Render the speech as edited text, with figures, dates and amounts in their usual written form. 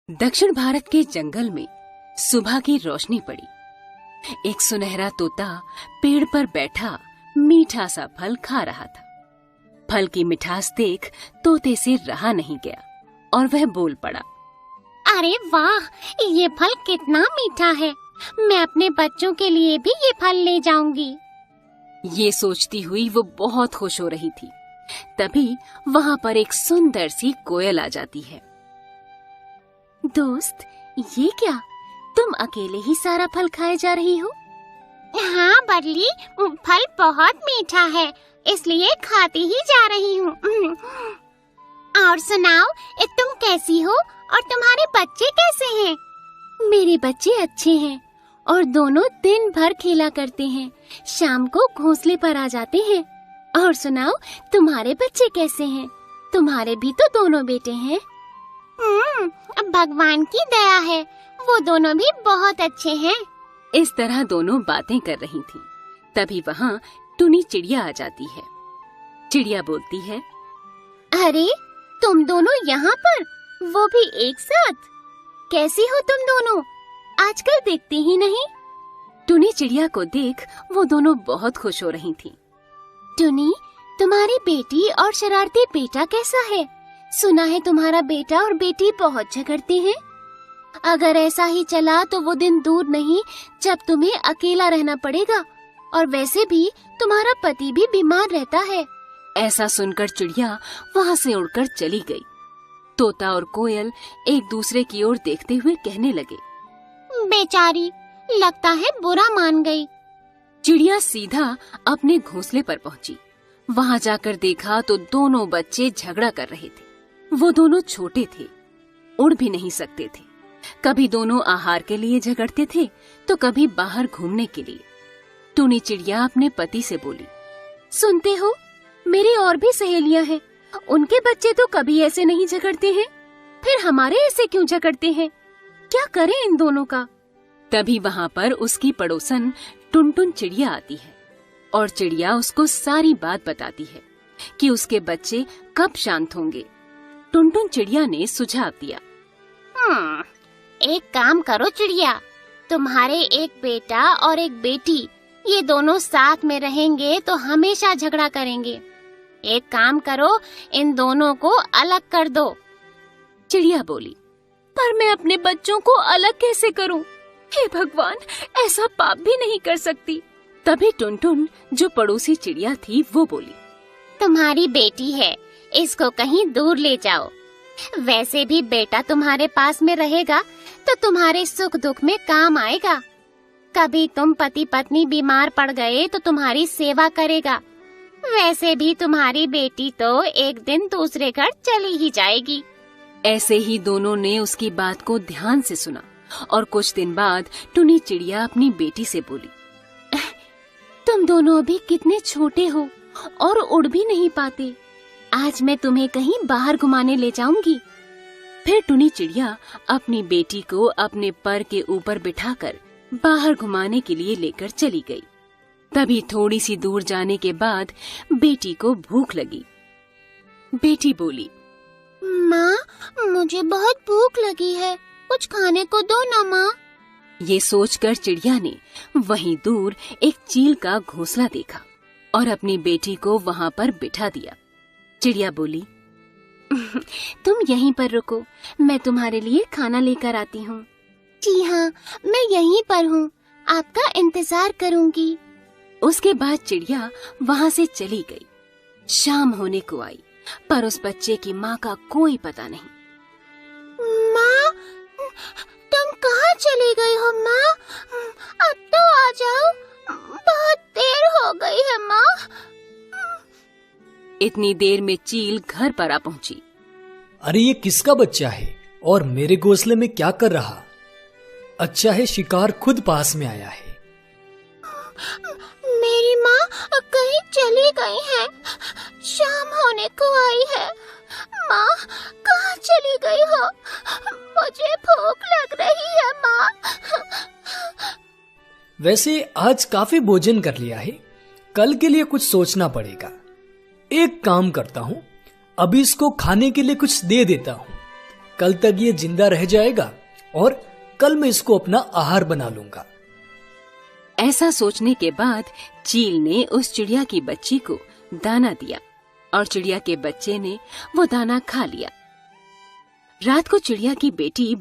दक्षिण भारत के जंगल में सुबह की रोशनी पड़ी। एक सुनहरा तोता पेड़ पर बैठा मीठा सा फल खा रहा था। फल की मिठास देख तोते से रहा नहीं गया और वह बोल पड़ा, अरे वाह, ये फल कितना मीठा है। मैं अपने बच्चों के लिए भी ये फल ले जाऊंगी। ये सोचती हुई वो बहुत खुश हो रही थी। तभी वहाँ पर एक सुंदर सी कोयल आ जाती है। दोस्त, ये क्या, तुम अकेले ही सारा फल खाए जा रही हो? हाँ बरली, फल बहुत मीठा है, इसलिए खाती ही जा रही हूँ। और सुनाओ, तुम कैसी हो और तुम्हारे बच्चे कैसे हैं? मेरे बच्चे अच्छे हैं और दोनों दिन भर खेला करते हैं। शाम को घोंसले पर आ जाते हैं। और सुनाओ, तुम्हारे बच्चे कैसे हैं? तुम्हारे भी तो दोनों बेटे हैं। भगवान की दया है, वो दोनों भी बहुत अच्छे हैं। इस तरह दोनों बातें कर रही थीं। तभी वहाँ टुनी चिड़िया आ जाती है। चिड़िया बोलती है, अरे तुम दोनों यहाँ पर, वो भी एक साथ? कैसी हो तुम दोनों? आजकल देखती ही नहीं। टुनी चिड़िया को देख वो दोनों बहुत खुश हो रही थीं। टुनी, तुम्हारी बेटी और शरारती बेटा कैसा है? सुना है तुम्हारा बेटा और बेटी बहुत झगड़ते हैं। अगर ऐसा ही चला तो वो दिन दूर नहीं जब तुम्हें अकेला रहना पड़ेगा। और वैसे भी तुम्हारा पति भी बीमार रहता है। ऐसा सुनकर चिड़िया वहाँ से उड़कर चली गई। तोता और कोयल एक दूसरे की ओर देखते हुए कहने लगे, बेचारी, लगता है बुरा मान गई। चिड़िया सीधा अपने घोंसले पर पहुंची। वहाँ जाकर देखा तो दोनों बच्चे झगड़ा कर रहे थे। वो दोनों छोटे थे, उड़ भी नहीं सकते थे। कभी दोनों आहार के लिए झगड़ते थे तो कभी बाहर घूमने के लिए। टुनी चिड़िया अपने पति से बोली, सुनते हो, मेरी और भी सहेलियां हैं, उनके बच्चे तो कभी ऐसे नहीं झगड़ते हैं, फिर हमारे ऐसे क्यों झगड़ते हैं? क्या करें इन दोनों का? तभी वहाँ पर उसकी पड़ोसन टुनटुन चिड़िया आती है और चिड़िया उसको सारी बात बताती है कि उसके बच्चे कब शांत होंगे। टुनटुन चिड़िया ने सुझाव दिया, एक काम करो चिड़िया, तुम्हारे एक बेटा और एक बेटी, ये दोनों साथ में रहेंगे तो हमेशा झगड़ा करेंगे। एक काम करो, इन दोनों को अलग कर दो। चिड़िया बोली, पर मैं अपने बच्चों को अलग कैसे करूं? हे भगवान, ऐसा पाप भी नहीं कर सकती। तभी टुनटुन, जो पड़ोसी चिड़िया थी, वो बोली, तुम्हारी बेटी है, इसको कहीं दूर ले जाओ। वैसे भी बेटा तुम्हारे पास में रहेगा तो तुम्हारे सुख दुख में काम आएगा। कभी तुम पति पत्नी बीमार पड़ गए तो तुम्हारी सेवा करेगा। वैसे भी तुम्हारी बेटी तो एक दिन दूसरे घर चली ही जाएगी। ऐसे ही दोनों ने उसकी बात को ध्यान से सुना और कुछ दिन बाद टुनी चिड़िया अपनी बेटी से बोली, तुम दोनों अभी कितने छोटे हो और उड़ भी नहीं पाते। आज मैं तुम्हें कहीं बाहर घुमाने ले जाऊंगी। फिर टुनी चिड़िया अपनी बेटी को अपने पर के ऊपर बिठाकर बाहर घुमाने के लिए लेकर चली गई। तभी थोड़ी सी दूर जाने के बाद बेटी को भूख लगी। बेटी बोली, माँ, मुझे बहुत भूख लगी है, कुछ खाने को दो ना माँ। ये सोचकर चिड़िया ने वहीं दूर एक चील का घोंसला देखा और अपनी बेटी को वहाँ पर बिठा दिया। चिड़िया बोली, तुम यहीं पर रुको, मैं तुम्हारे लिए खाना लेकर आती हूँ। जी हाँ, मैं यहीं पर हूँ, आपका इंतजार करूँगी। उसके बाद चिड़िया वहाँ से चली गई। शाम होने को आई, पर उस बच्चे की माँ का कोई पता नहीं। माँ, तुम कहाँ चली गई हो माँ? अब तो आ जाओ, बहुत देर हो गई है माँ। इतनी देर में चील घर पर आ पहुंची। अरे ये किसका बच्चा है और मेरे घोंसले में क्या कर रहा? अच्छा है शिकार खुद पास में आया है। मेरी माँ कहीं चली गई है, शाम होने को आई है। माँ, कहाँ चली गई हो? मुझे भूख लग रही है माँ। वैसे आज काफी भोजन कर लिया है, कल के लिए कुछ सोचना पड़ेगा। एक काम करता हूँ, अभी इसको खाने के लिए कुछ दे देता हूँ, कल तक ये जिंदा रह जाएगा और कल मैं इसको अपना आहार बना लूंगा। ऐसा सोचने के बाद चील ने उस चिड़िया की बच्ची को दाना दिया और चिड़िया के बच्चे ने वो दाना खा लिया। रात को चिड़िया की बेटी